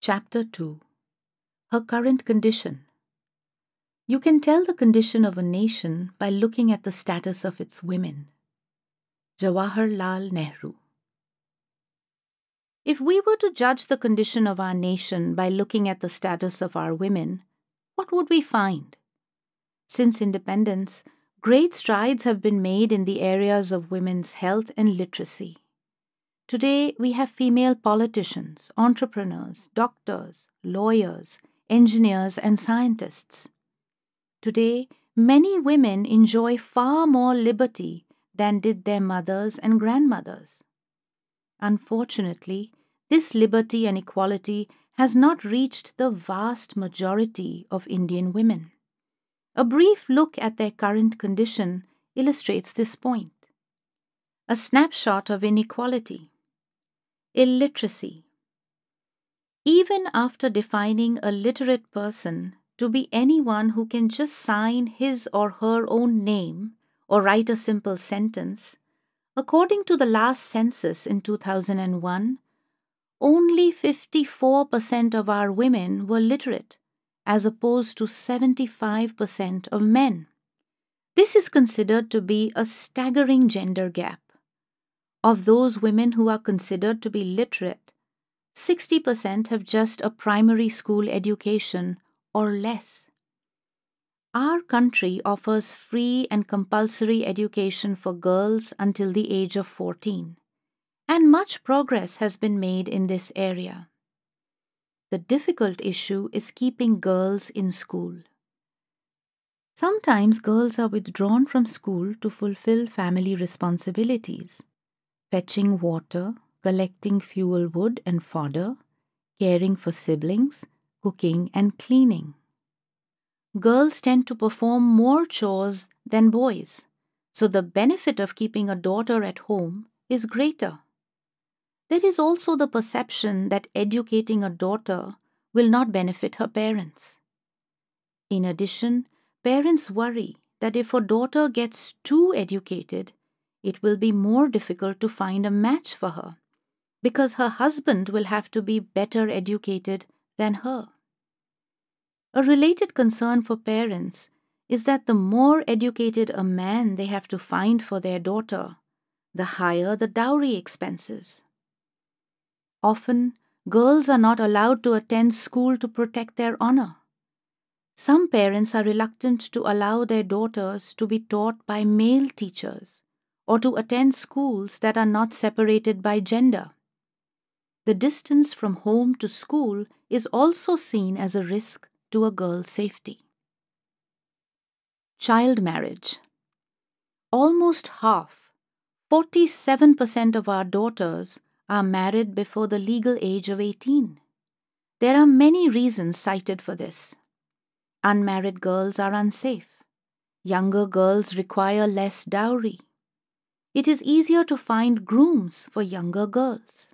Chapter 2. Her current condition. You can tell the condition of a nation by looking at the status of its women. Jawaharlal Nehru. If we were to judge the condition of our nation by looking at the status of our women, what would we find? Since independence, great strides have been made in the areas of women's health and literacy. Today, we have female politicians, entrepreneurs, doctors, lawyers, engineers, and scientists. Today, many women enjoy far more liberty than did their mothers and grandmothers. Unfortunately, this liberty and equality has not reached the vast majority of Indian women. A brief look at their current condition illustrates this point. A snapshot of inequality. Illiteracy. Even after defining a literate person to be anyone who can just sign his or her own name or write a simple sentence, according to the last census in 2001, only 54% of our women were literate, as opposed to 75% of men. This is considered to be a staggering gender gap. Of those women who are considered to be literate, 60% have just a primary school education or less. Our country offers free and compulsory education for girls until the age of 14, and much progress has been made in this area. The difficult issue is keeping girls in school. Sometimes girls are withdrawn from school to fulfill family responsibilities. Fetching water, collecting fuel wood and fodder, caring for siblings, cooking and cleaning. Girls tend to perform more chores than boys, so the benefit of keeping a daughter at home is greater. There is also the perception that educating a daughter will not benefit her parents. In addition, parents worry that if a daughter gets too educated, it will be more difficult to find a match for her, because her husband will have to be better educated than her. A related concern for parents is that the more educated a man they have to find for their daughter, the higher the dowry expenses. Often, girls are not allowed to attend school to protect their honor. Some parents are reluctant to allow their daughters to be taught by male teachers, or to attend schools that are not separated by gender. The distance from home to school is also seen as a risk to a girl's safety. Child marriage. Almost half, 47% of our daughters are married before the legal age of 18. There are many reasons cited for this. Unmarried girls are unsafe. Younger girls require less dowry. It is easier to find grooms for younger girls.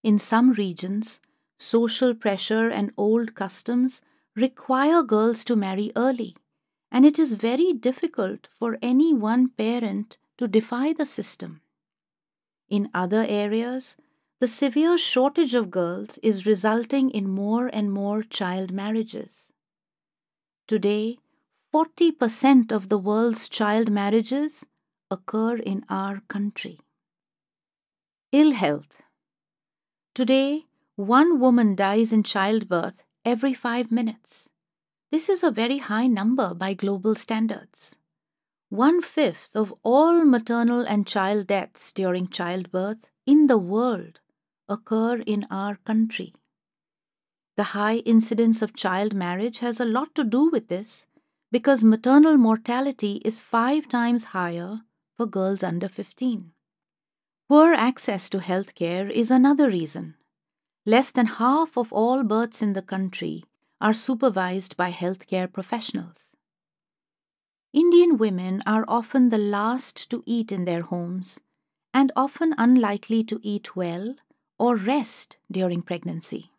In some regions, social pressure and old customs require girls to marry early, and it is very difficult for any one parent to defy the system. In other areas, the severe shortage of girls is resulting in more and more child marriages. Today, 40% of the world's child marriages occur in our country. Ill health. Today, one woman dies in childbirth every 5 minutes. This is a very high number by global standards. 1/5 of all maternal and child deaths during childbirth in the world occur in our country. The high incidence of child marriage has a lot to do with this, because maternal mortality is 5 times higher for girls under 15. Poor access to health care is another reason. Less than half of all births in the country are supervised by healthcare professionals. Indian women are often the last to eat in their homes and often unlikely to eat well or rest during pregnancy.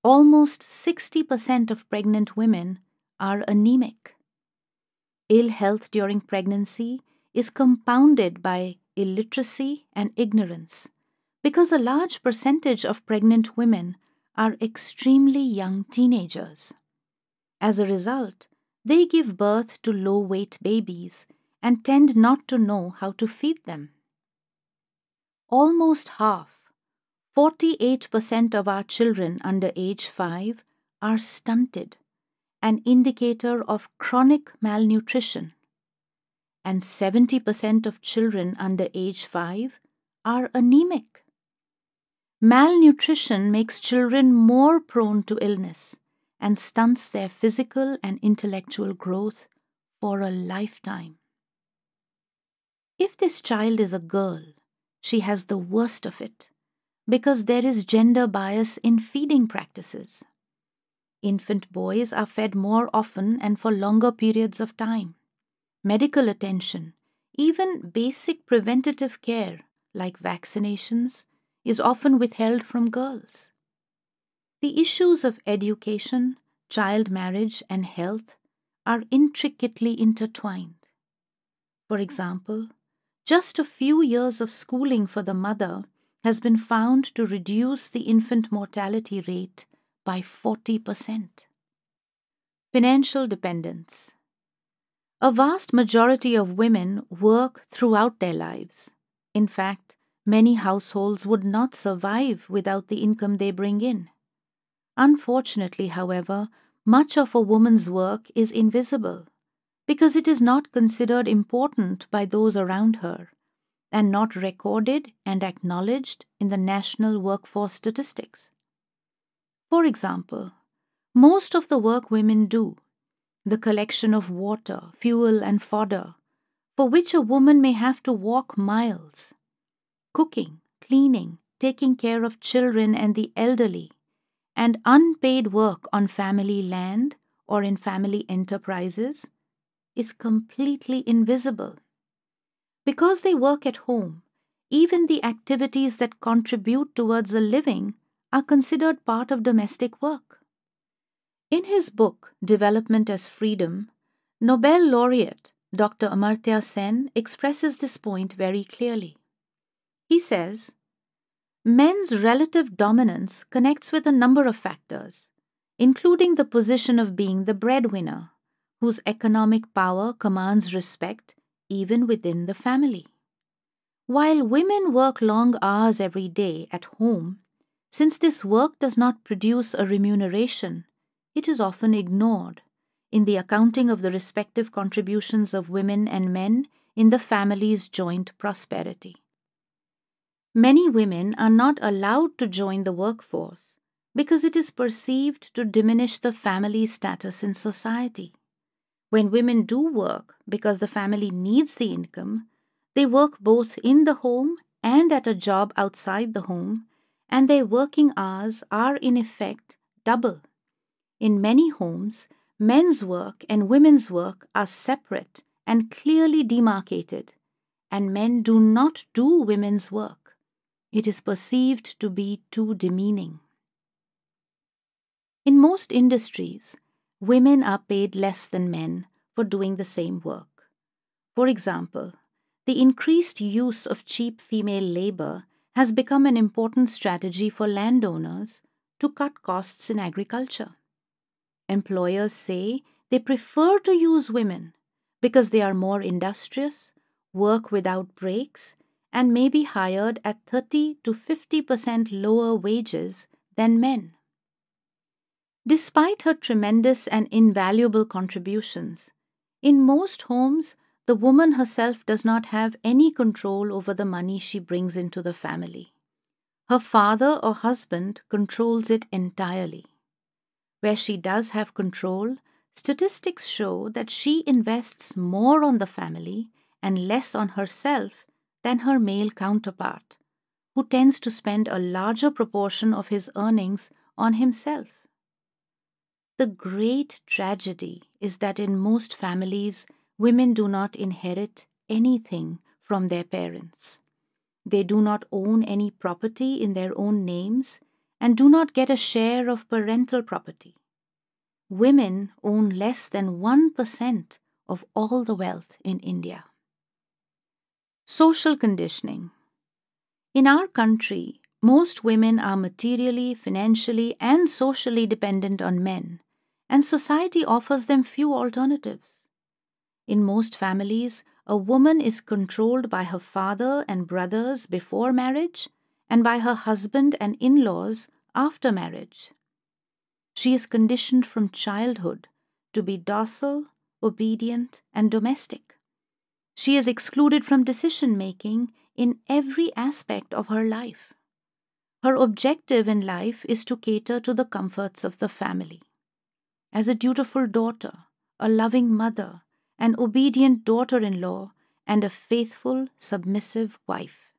Almost 60% of pregnant women are anemic. Ill health during pregnancy is compounded by illiteracy and ignorance, because a large percentage of pregnant women are extremely young teenagers. As a result, they give birth to low-weight babies and tend not to know how to feed them. Almost half, 48% of our children under age 5 are stunted, an indicator of chronic malnutrition. And 70% of children under age 5 are anemic. Malnutrition makes children more prone to illness and stunts their physical and intellectual growth for a lifetime. If this child is a girl, she has the worst of it because there is gender bias in feeding practices. Infant boys are fed more often and for longer periods of time. Medical attention, even basic preventative care like vaccinations, is often withheld from girls. The issues of education, child marriage, and health are intricately intertwined. For example, just a few years of schooling for the mother has been found to reduce the infant mortality rate by 40%. Financial dependence. A vast majority of women work throughout their lives. In fact, many households would not survive without the income they bring in. Unfortunately, however, much of a woman's work is invisible because it is not considered important by those around her and not recorded and acknowledged in the national workforce statistics. For example, most of the work women do, the collection of water, fuel, and fodder, for which a woman may have to walk miles, cooking, cleaning, taking care of children and the elderly, and unpaid work on family land or in family enterprises, is completely invisible. Because they work at home, even the activities that contribute towards a living are considered part of domestic work. In his book, Development as Freedom, Nobel laureate Dr. Amartya Sen expresses this point very clearly. He says, men's relative dominance connects with a number of factors, including the position of being the breadwinner, whose economic power commands respect even within the family. While women work long hours every day at home, since this work does not produce a remuneration, it is often ignored in the accounting of the respective contributions of women and men in the family's joint prosperity. Many women are not allowed to join the workforce because it is perceived to diminish the family's status in society. When women do work because the family needs the income, they work both in the home and at a job outside the home, and their working hours are in effect double. In many homes, men's work and women's work are separate and clearly demarcated, and men do not do women's work. It is perceived to be too demeaning. In most industries, women are paid less than men for doing the same work. For example, the increased use of cheap female labor has become an important strategy for landowners to cut costs in agriculture. Employers say they prefer to use women because they are more industrious, work without breaks, and may be hired at 30 to 50% lower wages than men. Despite her tremendous and invaluable contributions, in most homes, the woman herself does not have any control over the money she brings into the family. Her father or husband controls it entirely. Where she does have control, statistics show that she invests more on the family and less on herself than her male counterpart, who tends to spend a larger proportion of his earnings on himself. The great tragedy is that in most families, women do not inherit anything from their parents. They do not own any property in their own names and do not get a share of parental property. Women own less than 1% of all the wealth in India. Social conditioning. In our country, most women are materially, financially, and socially dependent on men, and society offers them few alternatives. In most families, a woman is controlled by her father and brothers before marriage and by her husband and in-laws after marriage. She is conditioned from childhood to be docile, obedient, and domestic. She is excluded from decision-making in every aspect of her life. Her objective in life is to cater to the comforts of the family. As a dutiful daughter, a loving mother, an obedient daughter-in-law, and a faithful, submissive wife.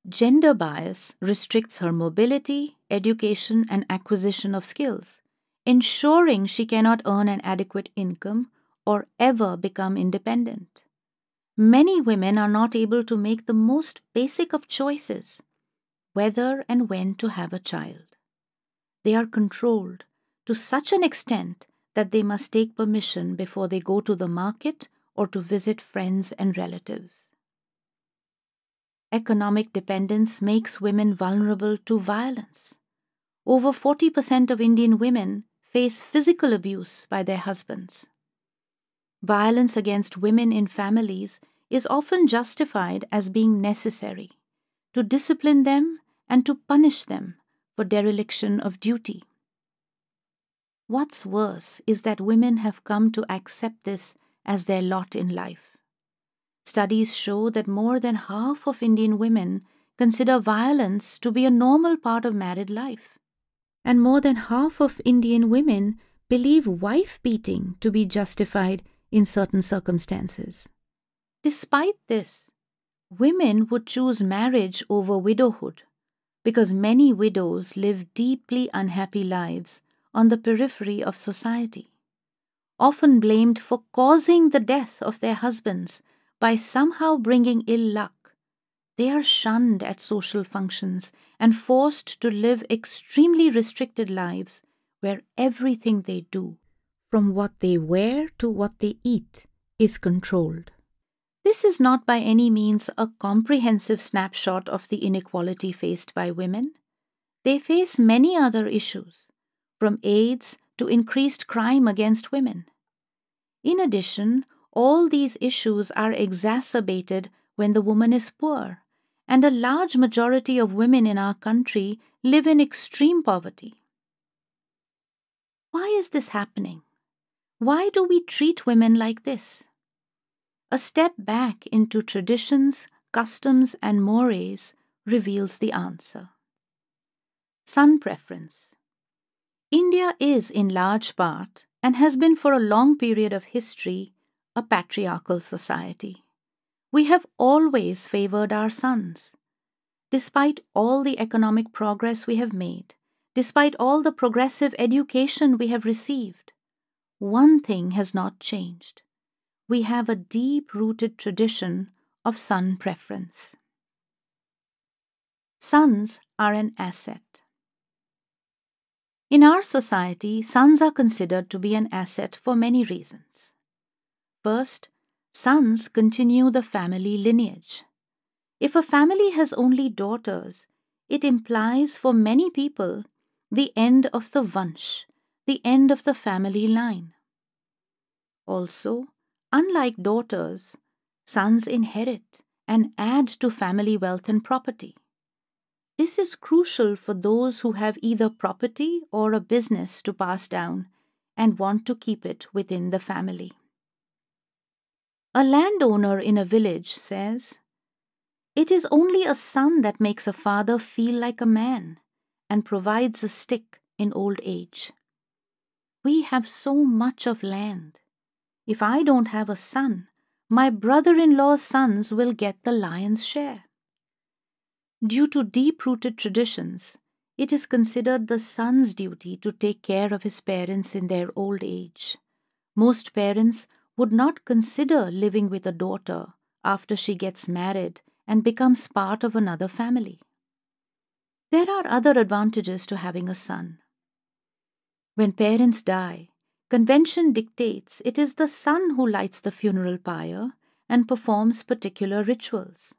Gender bias restricts her mobility, education, and acquisition of skills, ensuring she cannot earn an adequate income or ever become independent. Many women are not able to make the most basic of choices, whether and when to have a child. They are controlled to such an extent that they must take permission before they go to the market or to visit friends and relatives. Economic dependence makes women vulnerable to violence. Over 40% of Indian women face physical abuse by their husbands. Violence against women in families is often justified as being necessary to discipline them and to punish them for dereliction of duty. What's worse is that women have come to accept this as their lot in life. Studies show that more than half of Indian women consider violence to be a normal part of married life. And more than half of Indian women believe wife beating to be justified in certain circumstances. Despite this, women would choose marriage over widowhood because many widows live deeply unhappy lives on the periphery of society, often blamed for causing the death of their husbands by somehow bringing ill luck. They are shunned at social functions and forced to live extremely restricted lives where everything they do, from what they wear to what they eat, is controlled. This is not by any means a comprehensive snapshot of the inequality faced by women. They face many other issues, from AIDS to increased crime against women. In addition, all these issues are exacerbated when the woman is poor, and a large majority of women in our country live in extreme poverty. Why is this happening? Why do we treat women like this? A step back into traditions, customs, and mores reveals the answer. Son preference. India is in large part, and has been for a long period of history, a patriarchal society. We have always favored our sons. Despite all the economic progress we have made, despite all the progressive education we have received, one thing has not changed. We have a deep-rooted tradition of son preference. Sons are an asset. In our society, sons are considered to be an asset for many reasons. First, sons continue the family lineage. If a family has only daughters, it implies for many people the end of the vansh, the end of the family line. Also, unlike daughters, sons inherit and add to family wealth and property. This is crucial for those who have either property or a business to pass down and want to keep it within the family. A landowner in a village says, "It is only a son that makes a father feel like a man and provides a stick in old age. We have so much of land. If I don't have a son, my brother-in-law's sons will get the lion's share." Due to deep-rooted traditions, it is considered the son's duty to take care of his parents in their old age. Most parents would not consider living with a daughter after she gets married and becomes part of another family. There are other advantages to having a son. When parents die, convention dictates it is the son who lights the funeral pyre and performs particular rituals.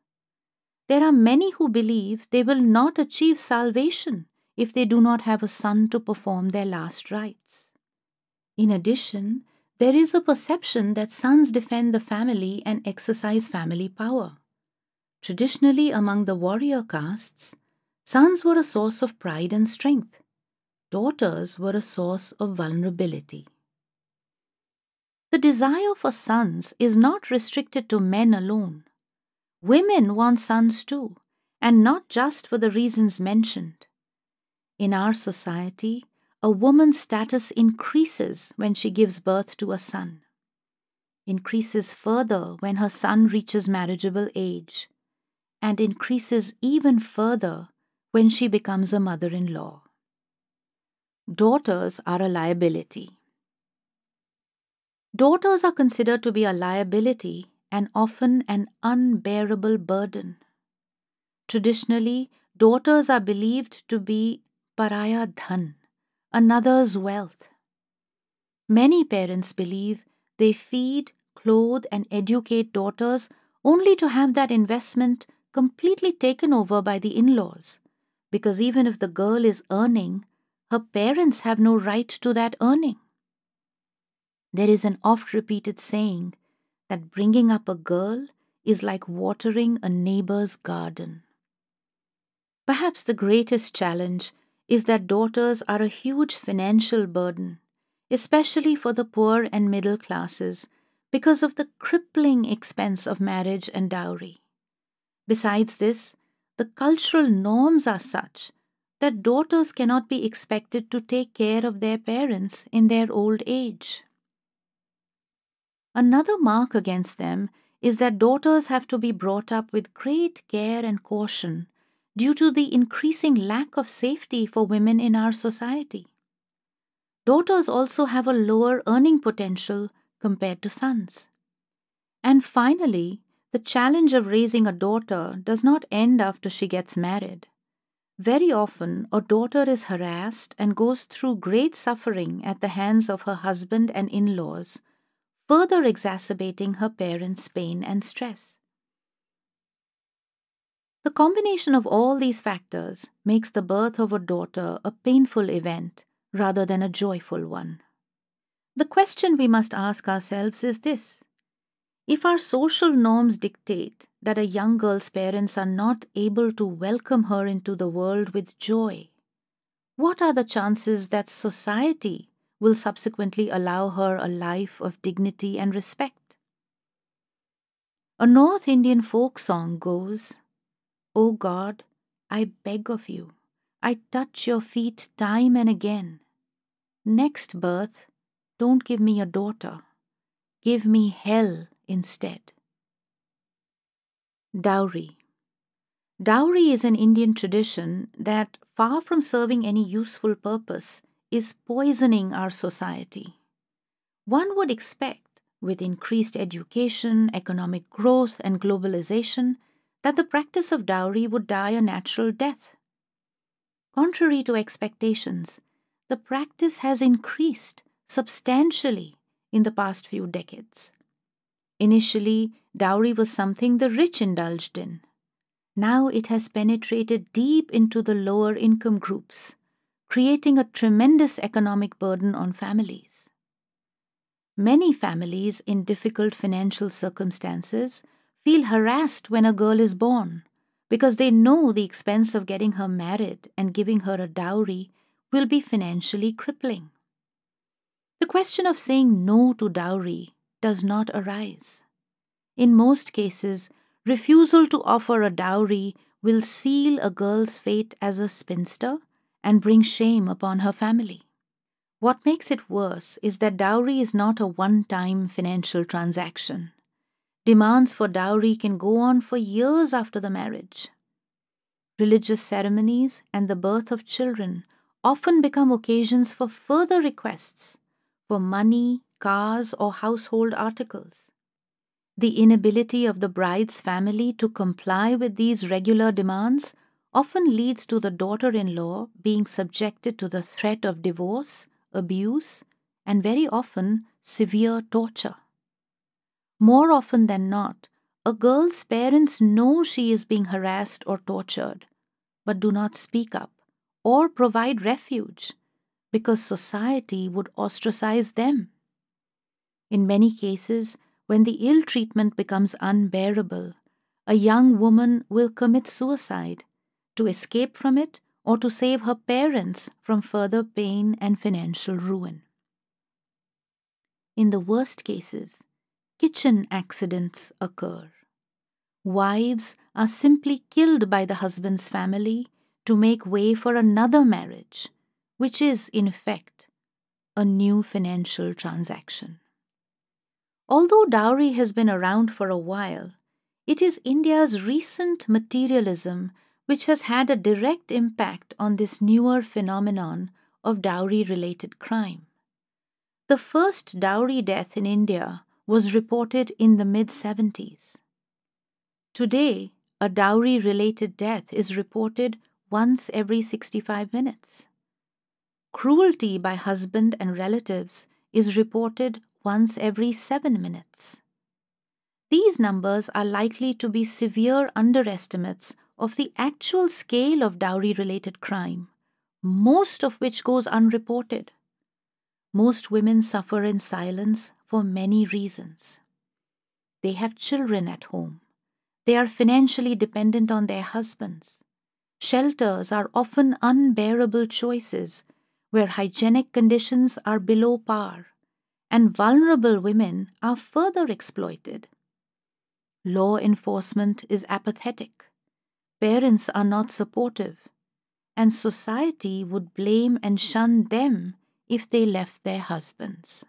there are many who believe they will not achieve salvation if they do not have a son to perform their last rites. In addition, there is a perception that sons defend the family and exercise family power. Traditionally, among the warrior castes, sons were a source of pride and strength. Daughters were a source of vulnerability. The desire for sons is not restricted to men alone. Women want sons too, and not just for the reasons mentioned. In our society, a woman's status increases when she gives birth to a son, increases further when her son reaches marriageable age, and increases even further when she becomes a mother-in-law. Daughters are a liability. Daughters are considered to be a liability and often an unbearable burden. Traditionally, daughters are believed to be paraya dhan, another's wealth. Many parents believe they feed, clothe, and educate daughters only to have that investment completely taken over by the in-laws, because even if the girl is earning, her parents have no right to that earning. There is an oft-repeated saying that bringing up a girl is like watering a neighbor's garden. Perhaps the greatest challenge is that daughters are a huge financial burden, especially for the poor and middle classes, because of the crippling expense of marriage and dowry. Besides this, the cultural norms are such that daughters cannot be expected to take care of their parents in their old age. Another mark against them is that daughters have to be brought up with great care and caution due to the increasing lack of safety for women in our society. Daughters also have a lower earning potential compared to sons. And finally, the challenge of raising a daughter does not end after she gets married. Very often, a daughter is harassed and goes through great suffering at the hands of her husband and in-laws, further exacerbating her parents' pain and stress. The combination of all these factors makes the birth of a daughter a painful event rather than a joyful one. The question we must ask ourselves is this: if our social norms dictate that a young girl's parents are not able to welcome her into the world with joy, what are the chances that society will subsequently allow her a life of dignity and respect? A North Indian folk song goes, "O God, I beg of you, I touch your feet time and again. Next birth, don't give me a daughter, give me hell instead." Dowry. Dowry is an Indian tradition that, far from serving any useful purpose, is poisoning our society. One would expect, with increased education, economic growth, and globalization, that the practice of dowry would die a natural death. Contrary to expectations, the practice has increased substantially in the past few decades. Initially, dowry was something the rich indulged in. Now it has penetrated deep into the lower income groups, creating a tremendous economic burden on families. Many families in difficult financial circumstances feel harassed when a girl is born because they know the expense of getting her married and giving her a dowry will be financially crippling. The question of saying no to dowry does not arise. In most cases, refusal to offer a dowry will seal a girl's fate as a spinster and bring shame upon her family. What makes it worse is that dowry is not a one-time financial transaction. Demands for dowry can go on for years after the marriage. Religious ceremonies and the birth of children often become occasions for further requests for money, cars, or household articles. The inability of the bride's family to comply with these regular demands often leads to the daughter-in-law being subjected to the threat of divorce, abuse, and very often severe torture. More often than not, A girl's parents know she is being harassed or tortured, but do not speak up or provide refuge because society would ostracize them. In many cases, when the ill treatment becomes unbearable, a young woman will commit suicide to escape from it or to save her parents from further pain and financial ruin. In the worst cases, kitchen accidents occur. Wives are simply killed by the husband's family to make way for another marriage, which is, in effect, a new financial transaction. Although dowry has been around for a while, it is India's recent materialism which has had a direct impact on this newer phenomenon of dowry-related crime. The first dowry death in India was reported in the mid-70s. Today, a dowry-related death is reported once every 65 minutes. Cruelty by husband and relatives is reported once every 7 minutes. These numbers are likely to be severe underestimates of the actual scale of dowry-related crime, most of which goes unreported. Most women suffer in silence for many reasons. They have children at home. They are financially dependent on their husbands. Shelters are often unbearable choices where hygienic conditions are below par, and vulnerable women are further exploited. Law enforcement is apathetic. Parents are not supportive, and society would blame and shun them if they left their husbands.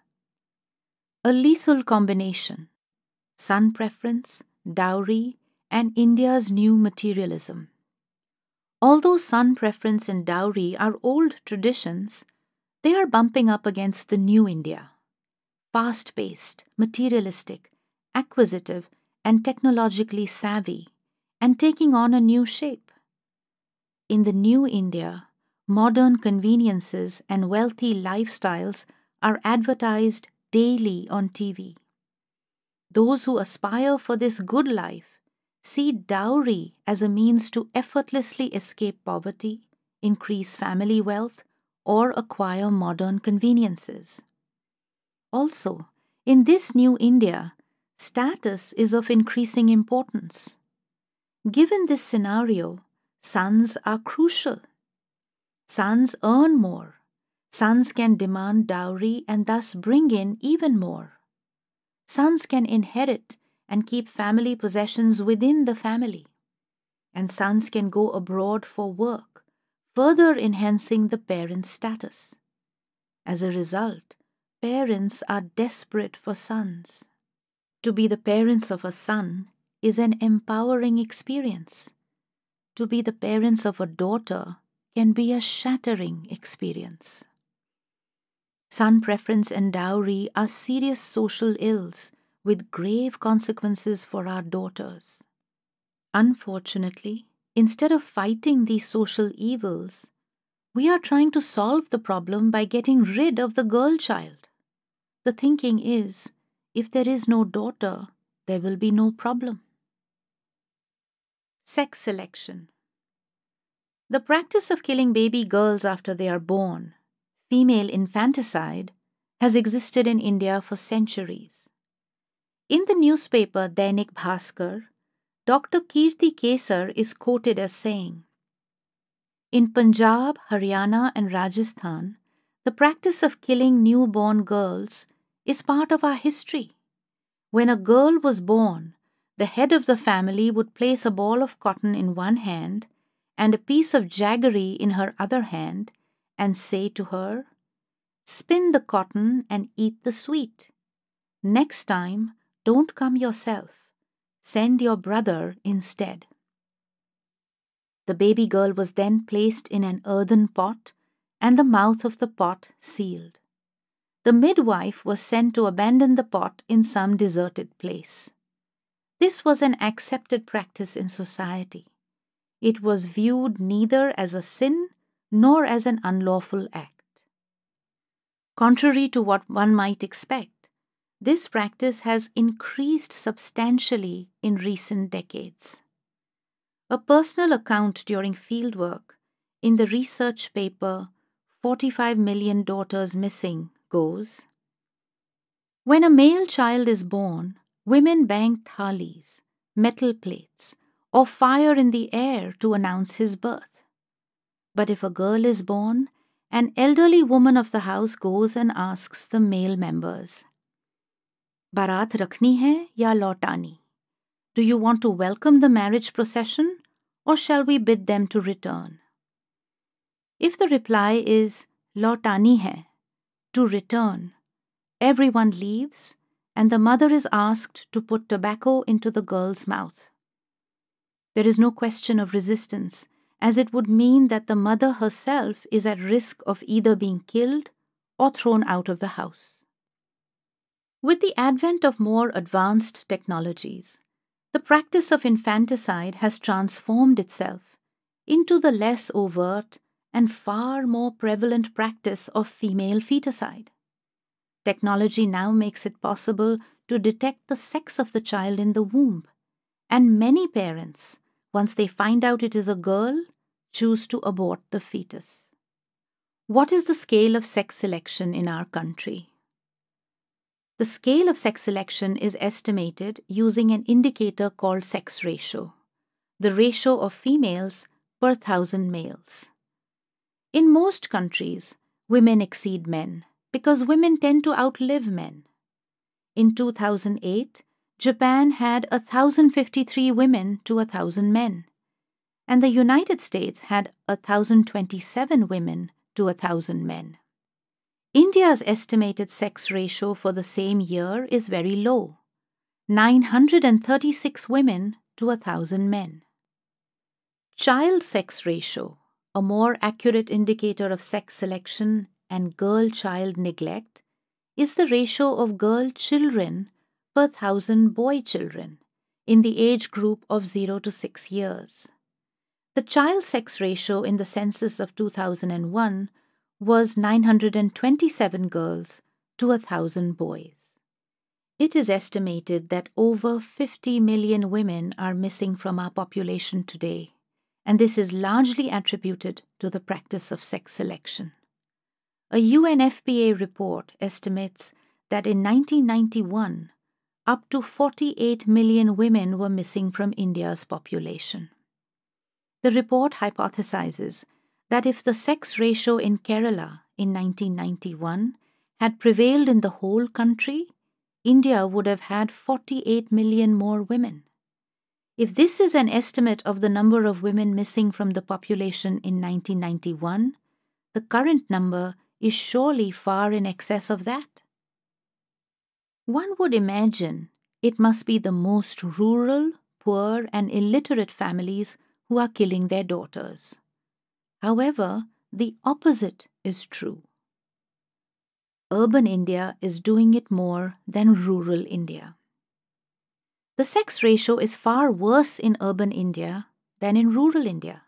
A lethal combination: son preference, dowry, and India's new materialism. Although son preference and dowry are old traditions, they are bumping up against the new India. Fast-paced, materialistic, acquisitive, and technologically savvy, and taking on a new shape. In the new India, modern conveniences and wealthy lifestyles are advertised daily on TV. Those who aspire for this good life see dowry as a means to effortlessly escape poverty, increase family wealth, or acquire modern conveniences. Also, in this new India, status is of increasing importance. Given this scenario, sons are crucial. Sons earn more. Sons can demand dowry and thus bring in even more. Sons can inherit and keep family possessions within the family. And sons can go abroad for work, further enhancing the parent's status. As a result, parents are desperate for sons. To be the parents of a son is an empowering experience. To be the parents of a daughter can be a shattering experience. Son preference and dowry are serious social ills with grave consequences for our daughters. Unfortunately, instead of fighting these social evils, we are trying to solve the problem by getting rid of the girl child. The thinking is, if there is no daughter, there will be no problem. Sex selection. The practice of killing baby girls after they are born, female infanticide, has existed in India for centuries. In the newspaper Dainik Bhaskar, Dr. Kirti Kesar is quoted as saying, "In Punjab, Haryana, and Rajasthan, the practice of killing newborn girls is part of our history. When a girl was born, the head of the family would place a ball of cotton in one hand and a piece of jaggery in her other hand and say to her, 'Spin the cotton and eat the sweet. Next time, don't come yourself. Send your brother instead.' The baby girl was then placed in an earthen pot and the mouth of the pot sealed. The midwife was sent to abandon the pot in some deserted place. This was an accepted practice in society. It was viewed neither as a sin nor as an unlawful act. Contrary to what one might expect, This practice has increased substantially in recent decades. A personal account during fieldwork in the research paper 45 Million Daughters Missing goes, when a male child is born, women bang thalis, metal plates, or fire in the air to announce his birth. But if a girl is born, an elderly woman of the house goes and asks the male members, Barat rakhni hai ya lautani? Do you want to welcome the marriage procession, or shall we bid them to return? If the reply is lautani hai, to return, everyone leaves and the mother is asked to put tobacco into the girl's mouth. There is no question of resistance, as it would mean that the mother herself is at risk of either being killed or thrown out of the house. With the advent of more advanced technologies, the practice of infanticide has transformed itself into the less overt and far more prevalent practice of female feticide. Technology now makes it possible to detect the sex of the child in the womb, and many parents, once they find out it is a girl, choose to abort the fetus. What is the scale of sex selection in our country? The scale of sex selection is estimated using an indicator called sex ratio, the ratio of females per 1,000 males. In most countries, women exceed men because women tend to outlive men. In 2008, Japan had 1,053 women to 1,000 men, and the United States had 1,027 women to 1,000 men. India's estimated sex ratio for the same year is very low, 936 women to 1,000 men. Child sex ratio, a more accurate indicator of sex selection and girl-child neglect, is the ratio of girl children per 1,000 boy children in the age group of 0 to 6 years. The child sex ratio in the census of 2001 was 927 girls to 1,000 boys. It is estimated that over 50 million women are missing from our population today, and this is largely attributed to the practice of sex selection. A UNFPA report estimates that in 1991, up to 48 million women were missing from India's population. The report hypothesizes that if the sex ratio in Kerala in 1991 had prevailed in the whole country, India would have had 48 million more women. If this is an estimate of the number of women missing from the population in 1991, the current number is surely far in excess of that. One would imagine it must be the most rural, poor, and illiterate families who are killing their daughters. However, the opposite is true. Urban India is doing it more than rural India. The sex ratio is far worse in urban India than in rural India.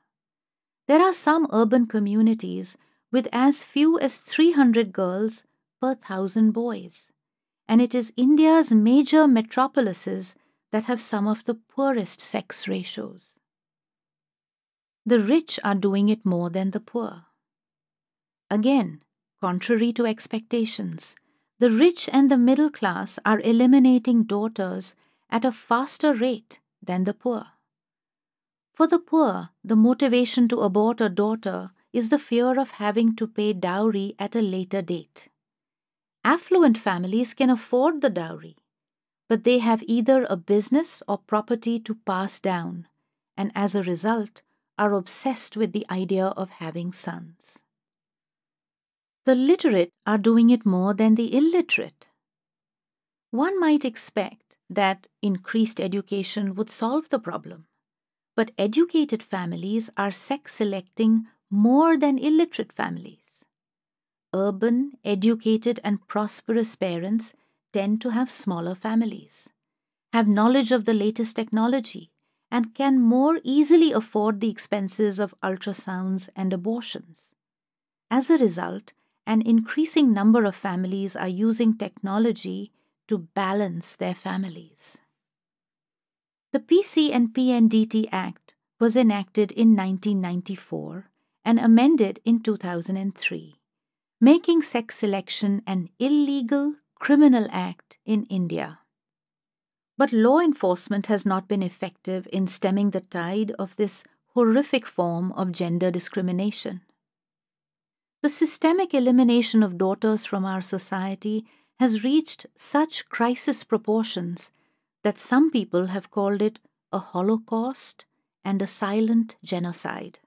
There are some urban communities with as few as 300 girls per 1,000 boys, and it is India's major metropolises that have some of the poorest sex ratios. The rich are doing it more than the poor. Again, contrary to expectations, the rich and the middle class are eliminating daughters at a faster rate than the poor. For the poor, the motivation to abort a daughter is the fear of having to pay dowry at a later date. Affluent families can afford the dowry, but they have either a business or property to pass down, and as a result, are obsessed with the idea of having sons. The literate are doing it more than the illiterate. One might expect that increased education would solve the problem, but educated families are sex selecting more than illiterate families. Urban, educated, and prosperous parents tend to have smaller families, have knowledge of the latest technology, and can more easily afford the expenses of ultrasounds and abortions. As a result, an increasing number of families are using technology to balance their families. The PC and PNDT Act was enacted in 1994 and amended in 2003, making sex selection an illegal criminal act in India. But law enforcement has not been effective in stemming the tide of this horrific form of gender discrimination. The systemic elimination of daughters from our society has reached such crisis proportions that some people have called it a holocaust and a silent genocide.